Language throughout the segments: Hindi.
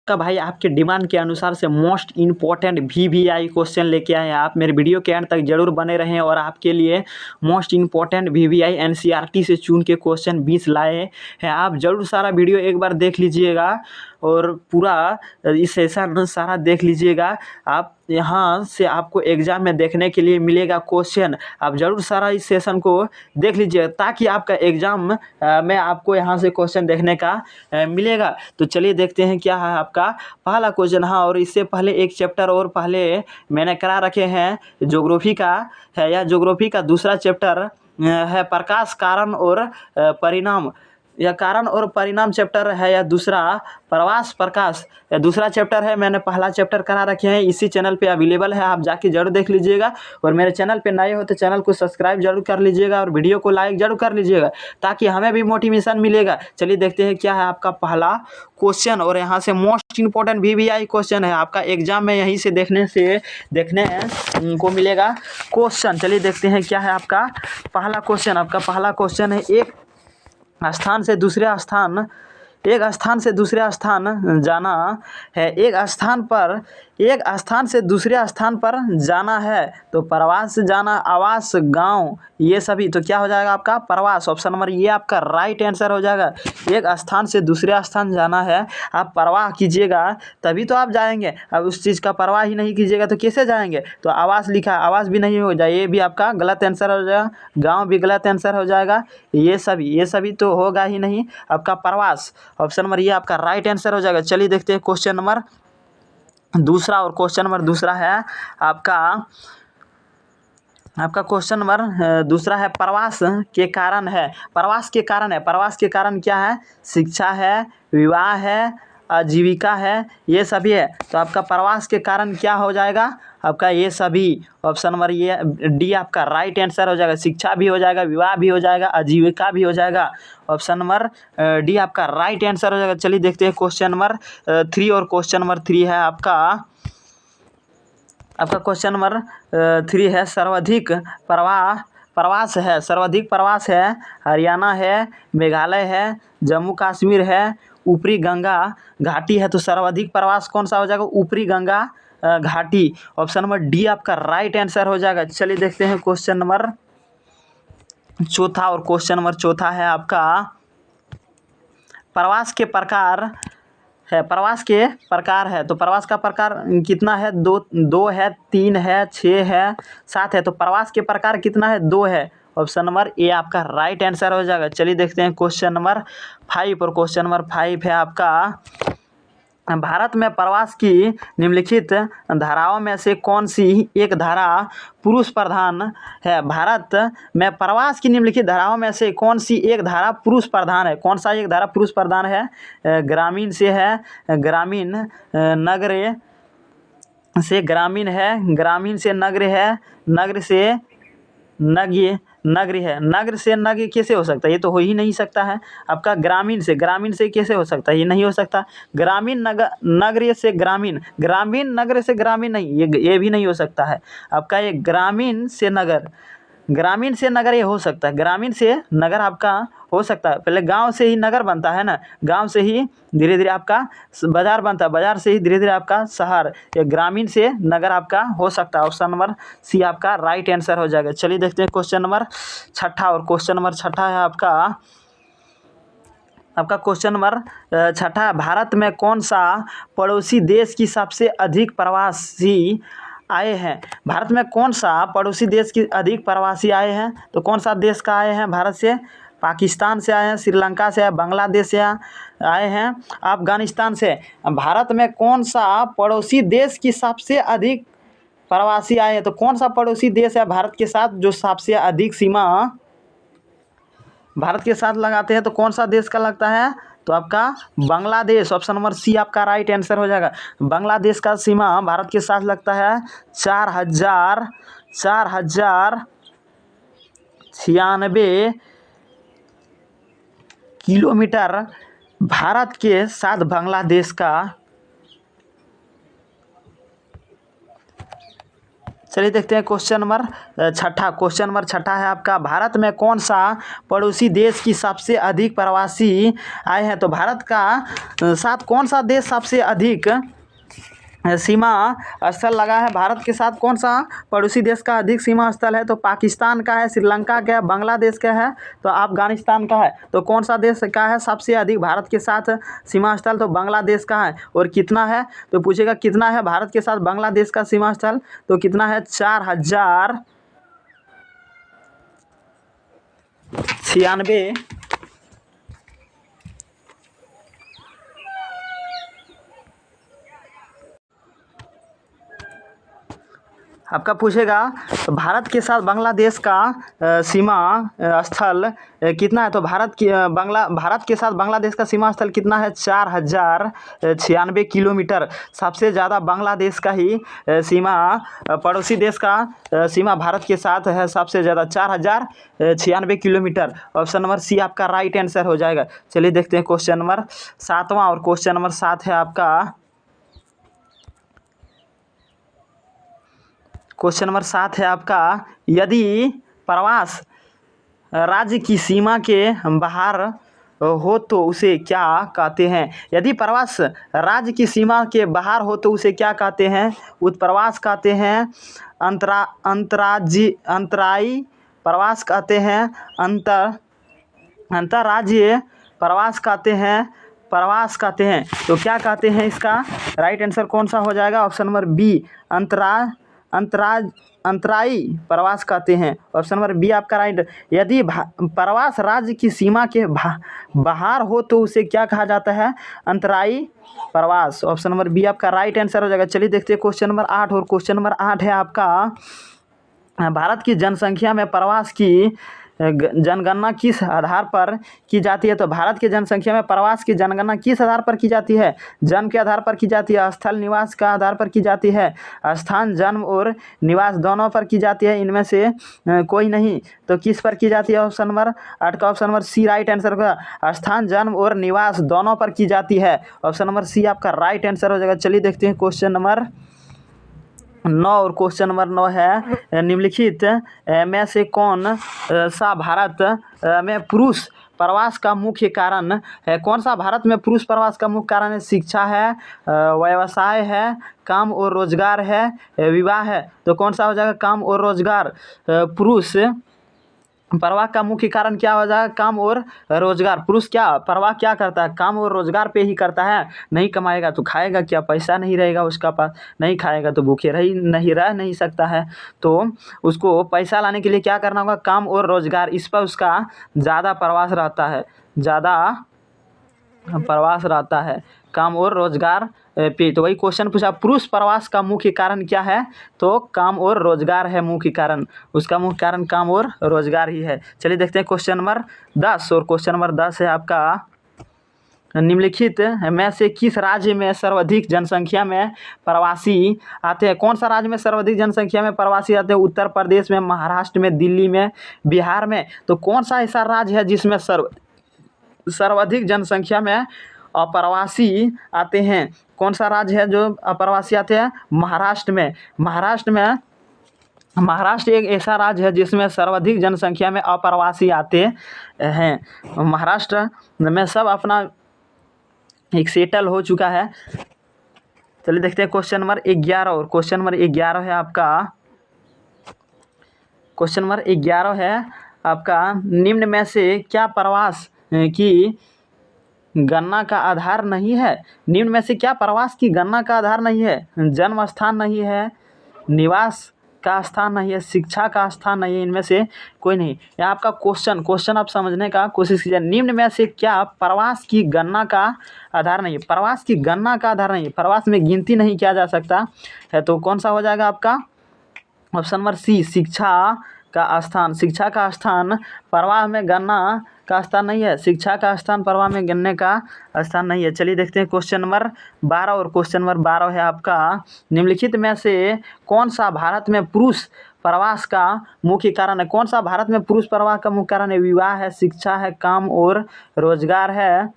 का भाई आपके डिमांड के अनुसार से मोस्ट इम्पॉर्टेंट VVI क्वेश्चन लेके आए हैं। आप मेरे वीडियो के एंड तक जरूर बने रहें और आपके लिए मोस्ट इम्पॉर्टेंट VVI NCERT से चुन के क्वेश्चन 20 लाए हैं। आप जरूर सारा वीडियो एक बार देख लीजिएगा और पूरा इस सेशन सारा देख लीजिएगा। आप यहाँ से आपको एग्जाम में देखने के लिए मिलेगा क्वेश्चन। आप जरूर सारा इस सेशन को देख लीजिए ताकि आपका एग्जाम में आपको यहाँ से क्वेश्चन देखने का मिलेगा। तो चलिए देखते हैं क्या है आपका पहला क्वेश्चन। हाँ, और इससे पहले एक चैप्टर और पहले मैंने करा रखे हैं ज्योग्राफी का है। यह ज्योग्राफी का दूसरा चैप्टर है प्रकाश कारण और परिणाम। यह कारण और परिणाम चैप्टर है या दूसरा प्रवास प्रकाश या दूसरा चैप्टर है। मैंने पहला चैप्टर करा रखे हैं, इसी चैनल पे अवेलेबल है, आप जाके जरूर देख लीजिएगा। और मेरे चैनल पे नए हो तो चैनल को सब्सक्राइब जरूर कर लीजिएगा और वीडियो को लाइक जरूर कर लीजिएगा ताकि हमें भी मोटिवेशन मिलेगा। चलिए देखते हैं क्या है आपका पहला क्वेश्चन। और यहाँ से मोस्ट इंपॉर्टेंट VVI क्वेश्चन है आपका एग्जाम में, यहीं से देखने को मिलेगा क्वेश्चन। चलिए देखते हैं क्या है आपका पहला क्वेश्चन। आपका पहला क्वेश्चन है एक स्थान से दूसरे स्थान जाना है। एक स्थान से दूसरे स्थान पर जाना है तो प्रवास से जाना, आवास, गांव, ये सभी तो क्या हो जाएगा आपका प्रवास। ऑप्शन नंबर ये आपका राइट आंसर हो जाएगा। एक स्थान से दूसरे स्थान जाना है, आप परवाह कीजिएगा तभी तो आप जाएंगे। अब उस चीज़ का परवाह ही नहीं कीजिएगा तो कैसे जाएंगे। तो आवास लिखा है, आवास भी नहीं हो जाए, ये भी आपका गलत आंसर हो जाएगा। गाँव भी गलत आंसर हो जाएगा। ये सभी तो होगा ही नहीं, आपका प्रवास। ऑप्शन नंबर ये आपका राइट आंसर हो जाएगा। चलिए देखते हैं क्वेश्चन नंबर दूसरा। और क्वेश्चन नंबर दूसरा है आपका क्वेश्चन नंबर दूसरा है प्रवास के कारण है। प्रवास के कारण है, प्रवास के कारण क्या है, शिक्षा है, विवाह है, आजीविका है, ये सभी है। तो आपका प्रवास के कारण क्या हो जाएगा आपका ये सभी। ऑप्शन नंबर ये डी आपका राइट आंसर हो जाएगा। शिक्षा भी हो जाएगा, विवाह भी हो जाएगा, आजीविका भी हो जाएगा। ऑप्शन नंबर डी आपका राइट आंसर हो जाएगा। चलिए देखते हैं क्वेश्चन नंबर 3। और क्वेश्चन नंबर 3 है आपका क्वेश्चन नंबर 3 है सर्वाधिक प्रवास है। सर्वाधिक प्रवास है हरियाणा है, मेघालय है, जम्मू कश्मीर है, ऊपरी गंगा घाटी है। तो सर्वाधिक प्रवास कौन सा हो जाएगा, ऊपरी गंगा घाटी। ऑप्शन नंबर डी आपका राइट आंसर हो जाएगा। चलिए देखते हैं क्वेश्चन नंबर चौथा। और क्वेश्चन नंबर चौथा है आपका प्रवास के प्रकार है। प्रवास के प्रकार है तो प्रवास का प्रकार कितना है, दो है, 3 है, 6 है, 7 है। तो प्रवास के प्रकार कितना है, 2 है। ऑप्शन नंबर ए आपका राइट आंसर हो जाएगा। चलिए देखते हैं क्वेश्चन नंबर 5। और क्वेश्चन नंबर 5 है आपका भारत में प्रवास की निम्नलिखित धाराओं में से कौन सी एक धारा पुरुष प्रधान है। भारत में प्रवास की निम्नलिखित धाराओं में से कौन सी एक धारा पुरुष प्रधान है। कौन सा एक धारा पुरुष प्रधान है, ग्रामीण से है, ग्रामीण नगरीय से ग्रामीण है, ग्रामीण से नगरीय है, नगरीय से नगरीय है। नगर से नगरीय कैसे हो सकता है, ये तो हो ही नहीं सकता है। आपका ग्रामीण से कैसे हो सकता है, ये नहीं हो सकता। ग्रामीण नगरीय से ग्रामीण, ग्रामीण नगर से ग्रामीण नहीं, ये भी नहीं हो सकता है। आपका ये ग्रामीण से नगर ये हो सकता है। ग्रामीण से नगर आपका हो सकता है। पहले गांव से ही नगर बनता है ना, गांव से ही धीरे धीरे आपका बाजार बनता है, बाजार से ही धीरे धीरे आपका शहर। ये ग्रामीण से नगर आपका हो सकता है। ऑप्शन नंबर सी आपका राइट आंसर हो जाएगा। चलिए देखते हैं क्वेश्चन नंबर 6। और क्वेश्चन नंबर 6 है आपका क्वेश्चन नंबर 6। भारत में कौन सा पड़ोसी देश की सबसे अधिक प्रवासी आए हैं। भारत में कौन सा पड़ोसी देश की अधिक प्रवासी आए हैं। तो कौन सा देश का आए हैं भारत से, पाकिस्तान से आए हैं, श्रीलंका से, बांग्लादेश से आए हैं, अफगानिस्तान से। भारत में कौन सा पड़ोसी देश की सबसे अधिक प्रवासी आए हैं। तो कौन सा पड़ोसी देश है भारत के साथ जो सबसे अधिक सीमा भारत के साथ लगाते हैं। तो कौन सा देश का लगता है, तो आपका बांग्लादेश। ऑप्शन नंबर सी आपका राइट आंसर हो जाएगा। बांग्लादेश का सीमा भारत के साथ लगता है 4096 किलोमीटर। भारत के साथ बांग्लादेश का चलिए देखते हैं क्वेश्चन नंबर छठा। क्वेश्चन नंबर छठा है आपका, भारत में कौन सा पड़ोसी देश की सबसे अधिक प्रवासी आए हैं? तो भारत का साथ कौन सा देश सबसे अधिक सीमा स्थल लगा है? भारत के साथ कौन सा पड़ोसी देश का अधिक सीमा स्थल है? तो पाकिस्तान का है, श्रीलंका का है, बांग्लादेश का है, तो अफगानिस्तान का है। तो कौन सा देश का है सबसे अधिक भारत के साथ सीमा स्थल? तो बांग्लादेश का है। और कितना है? तो पूछेगा कितना है भारत के साथ बांग्लादेश का सीमा स्थल? तो कितना है? 4096। आपका पूछेगा भारत के साथ बांग्लादेश का सीमा स्थल कितना है? तो भारत के साथ बांग्लादेश का सीमा स्थल कितना है? 4096 किलोमीटर। सबसे ज़्यादा बांग्लादेश का ही सीमा, पड़ोसी देश का सीमा भारत के साथ है सबसे ज़्यादा 4096 किलोमीटर। ऑप्शन नंबर सी आपका राइट आंसर हो जाएगा। चलिए देखते हैं क्वेश्चन नंबर सातवां, और क्वेश्चन नंबर 7 है आपका, क्वेश्चन नंबर 7 है आपका, यदि प्रवास राज्य की सीमा के बाहर हो तो उसे क्या कहते हैं? यदि प्रवास राज्य की सीमा के बाहर हो तो उसे क्या कहते हैं? उत्प्रवास कहते हैं, अंतरायी प्रवास कहते हैं, अंतरराज्यीय प्रवास कहते हैं, प्रवास कहते हैं। तो क्या कहते हैं? इसका राइट आंसर कौन सा हो जाएगा? ऑप्शन नंबर बी, अंतरायी प्रवास कहते हैं। ऑप्शन नंबर बी आपका राइट। यदि प्रवास राज्य की सीमा के बाहर हो तो उसे क्या कहा जाता है? अंतरायी प्रवास। ऑप्शन नंबर बी आपका राइट आंसर हो जाएगा। चलिए देखते हैं क्वेश्चन नंबर 8, और क्वेश्चन नंबर 8 है आपका, भारत की जनसंख्या में प्रवास की जनगणना किस आधार पर की जाती है? तो भारत की जनसंख्या में प्रवास की जनगणना किस आधार पर की जाती है? जन्म के आधार पर की जाती है, स्थल निवास का आधार पर की जाती है, स्थान जन्म और निवास दोनों पर की जाती है, इनमें से कोई नहीं। तो किस पर की जाती है? ऑप्शन नंबर 8 का option number C right answer होगा। स्थान जन्म और निवास दोनों पर की जाती है। ऑप्शन नंबर सी आपका राइट आंसर हो जाएगा। चलिए देखते हैं क्वेश्चन नंबर 9, और क्वेश्चन नंबर 9 है, निम्नलिखित में से कौन सा भारत में पुरुष प्रवास का मुख्य कारण है? कौन सा भारत में पुरुष प्रवास का मुख्य कारण है? शिक्षा है, व्यवसाय है, काम और रोजगार है, विवाह है। तो कौन सा हो जाएगा? काम और रोजगार। पुरुष प्रवाह का मुख्य कारण क्या हो जाएगा? काम और रोजगार। पुरुष क्या प्रवाह क्या करता है? काम और रोजगार पे ही करता है। नहीं कमाएगा तो खाएगा क्या? पैसा नहीं रहेगा उसका पास, नहीं खाएगा तो भूखे रह नहीं सकता है। तो उसको पैसा लाने के लिए क्या करना होगा? काम और रोजगार, इस पर उसका ज़्यादा प्रवास रहता है, ज़्यादा प्रवास रहता है, काम और रोजगार पे। तो वही क्वेश्चन पूछा, पुरुष प्रवास का मुख्य कारण क्या है? तो काम और रोजगार है मुख्य कारण, उसका मुख्य कारण काम और रोजगार ही है। चलिए देखते हैं क्वेश्चन नंबर 10, और क्वेश्चन नंबर 10 है आपका, निम्नलिखित में से किस राज्य में सर्वाधिक जनसंख्या में प्रवासी आते हैं? कौन सा राज्य में सर्वाधिक जनसंख्या में प्रवासी आते हैं? उत्तर प्रदेश में, महाराष्ट्र में, दिल्ली में, बिहार में। तो कौन सा ऐसा राज्य है जिसमें सर्वाधिक जनसंख्या में अप्रवासी आते हैं? कौन सा राज्य है जो अप्रवासी आते हैं? महाराष्ट्र में। महाराष्ट्र एक ऐसा राज्य है जिसमें सर्वाधिक जनसंख्या में अप्रवासी आते हैं। महाराष्ट्र में सब अपना एक सेटल हो चुका है। चलिए देखते हैं क्वेश्चन नंबर 11, और क्वेश्चन नंबर 11 है आपका, क्वेश्चन नंबर 11 है आपका, निम्न में से क्या प्रवास की गणना का आधार नहीं है? निम्न में से क्या प्रवास की गणना का आधार नहीं है? जन्म स्थान नहीं है, निवास का स्थान नहीं है, शिक्षा का स्थान नहीं है, इनमें से कोई नहीं। यह आपका क्वेश्चन आप समझने का कोशिश कीजिए। निम्न में से क्या प्रवास की गणना का आधार नहीं है? प्रवास की गणना का आधार नहीं है, प्रवास में गिनती नहीं किया जा सकता है। तो कौन सा हो जाएगा आपका? ऑप्शन नंबर सी, शिक्षा का स्थान। शिक्षा का स्थान प्रवाह में गणना का स्थान नहीं है, शिक्षा का स्थान प्रवाह में गिनने का स्थान नहीं है। चलिए देखते हैं क्वेश्चन नंबर 12, और क्वेश्चन नंबर 12 है आपका, निम्नलिखित में से कौन सा भारत में पुरुष प्रवास का मुख्य कारण है? कौन सा भारत में पुरुष प्रवास का मुख्य कारण है? विवाह है, शिक्षा है, काम और रोजगार है,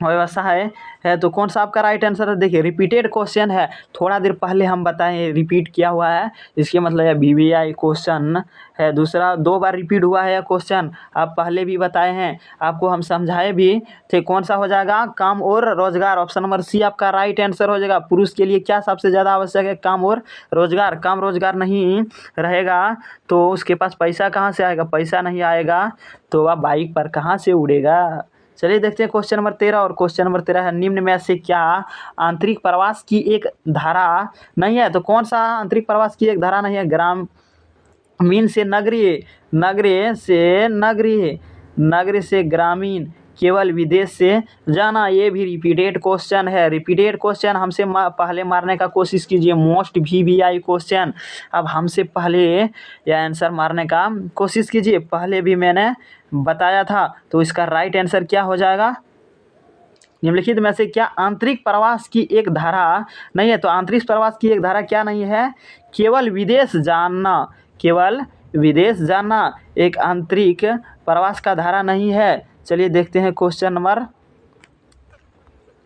व्यवस्था है तो कौन सा आपका राइट आंसर है। देखिए रिपीटेड क्वेश्चन है, थोड़ा देर पहले हम बताएं रिपीट किया हुआ है, इसके मतलब है वीवीआई क्वेश्चन है। दूसरा 2 बार रिपीट हुआ है यह क्वेश्चन, आप पहले भी बताए हैं, आपको हम समझाए भी थे। कौन सा हो जाएगा, काम और रोजगार। ऑप्शन नंबर सी आपका राइट आंसर हो जाएगा। पुरुष के लिए क्या सबसे ज़्यादा आवश्यक है, काम और रोजगार। काम रोजगार नहीं रहेगा तो उसके पास पैसा कहाँ से आएगा, पैसा नहीं आएगा तो वह बाइक पर कहाँ से उड़ेगा। चलिए देखते हैं क्वेश्चन नंबर 13। और क्वेश्चन नंबर 13 है, निम्न में से क्या आंतरिक प्रवास की एक धारा नहीं है। तो कौन सा आंतरिक प्रवास की एक धारा नहीं है। ग्रामीण से नगरीय, नगरीय से ग्रामीण, केवल विदेश से जाना। ये भी रिपीटेड क्वेश्चन है। रिपीटेड क्वेश्चन हमसे पहले मारने का कोशिश कीजिए, मोस्ट वीवीआई क्वेश्चन। अब हमसे पहले यह आंसर मारने का कोशिश कीजिए, पहले भी मैंने बताया था। तो इसका राइट आंसर क्या हो जाएगा, निम्नलिखित में से क्या आंतरिक प्रवास की एक धारा नहीं है। तो आंतरिक प्रवास की एक धारा क्या नहीं है, केवल विदेश जाना। केवल विदेश जाना एक आंतरिक प्रवास का धारा नहीं है। चलिए देखते हैं क्वेश्चन नंबर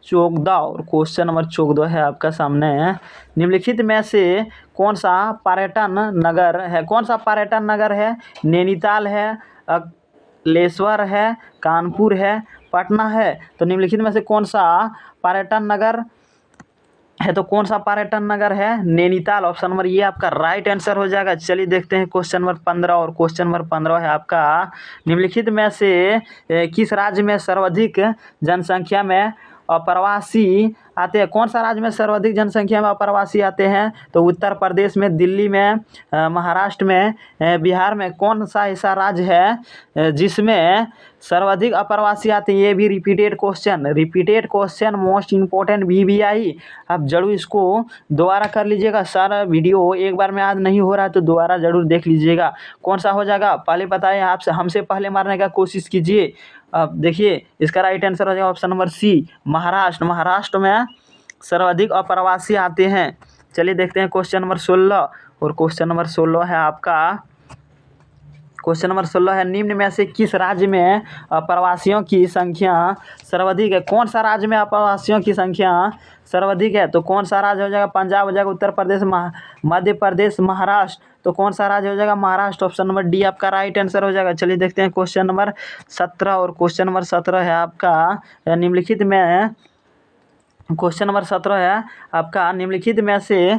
14। और क्वेश्चन नंबर 14 है आपका सामने, निम्नलिखित में से कौन सा पर्यटन नगर है। कौन सा पर्यटन नगर है, नैनीताल है, अकलेश्वर है, कानपुर है, पटना है। तो निम्नलिखित में से कौन सा पर्यटन नगर है, तो कौन सा पर्यटन नगर है, नैनीताल। ऑप्शन नंबर ये आपका राइट आंसर हो जाएगा। चलिए देखते हैं क्वेश्चन नंबर 15। और क्वेश्चन नंबर 15 है आपका, निम्नलिखित में से किस राज्य में सर्वाधिक जनसंख्या में अप्रवासी आते हैं। कौन सा राज्य में सर्वाधिक जनसंख्या में अप्रवासी आते हैं। तो उत्तर प्रदेश में, दिल्ली में, महाराष्ट्र में, बिहार में। कौन सा ऐसा राज्य है जिसमें सर्वाधिक अप्रवासी आते हैं। ये भी repeated question most important VVI. आप जरूर इसको दोबारा कर लीजिएगा। सारा वीडियो एक बार में आज नहीं हो रहा है तो दोबारा ज़रूर देख लीजिएगा। कौन सा हो जाएगा पहले बताएं, आपसे हमसे पहले मारने का कोशिश कीजिए। अब देखिए इसका राइट आंसर हो जाएगा option number C, Maharashtra. Maharashtra में सर्वाधिक अप्रवासी आते हैं। चलिए देखते हैं क्वेश्चन नंबर 16। और क्वेश्चन नंबर 16 है आपका, क्वेश्चन नंबर 16 है, निम्न में से किस राज्य में अप्रवासियों की संख्या सर्वाधिक है। कौन सा राज्य में अप्रवासियों की संख्या सर्वाधिक है। तो कौन सा राज्य हो जाएगा, पंजाब हो जाएगा, उत्तर प्रदेश, मध्य प्रदेश, महाराष्ट्र। तो कौन सा राज्य हो जाएगा, महाराष्ट्र। ऑप्शन नंबर डी आपका राइट आंसर हो जाएगा। चलिए देखते हैं क्वेश्चन नंबर 17। और क्वेश्चन नंबर 17 है आपका, निम्नलिखित में क्वेश्चन नंबर 17 है आपका, निम्नलिखित में से